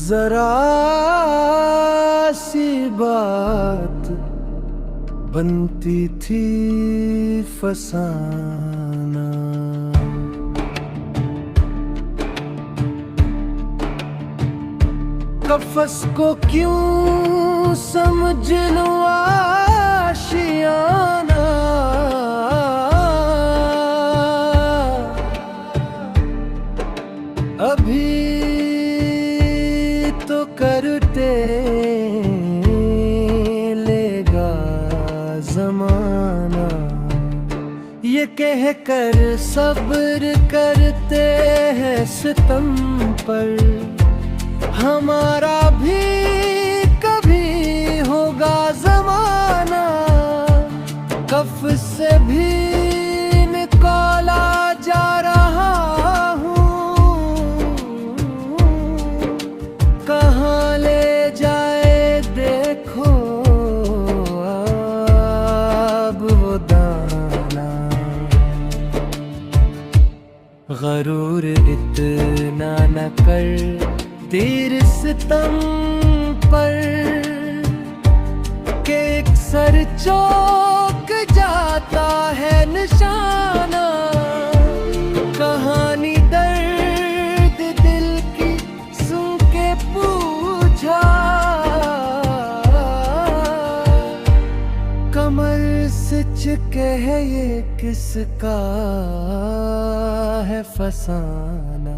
जरा सी बात बनती थी फसाना। कफस को क्यों समझ लो आशियाना। अभी तो करते लेगा जमाना। ये कह कर सब्र करते हैं सितम पर, हमारा भी कभी होगा जमाना। कफ से भी निकाला जा रहा हूँ, कहाँ ले जाए देखो अब वो दाना। गरूर इतना न कर देर सितम पर, के एक सर चौक जाता है निशाना। कहानी दर्द दिल की सुन के पूछा, कमर सिच के है ये किसका है फसाना।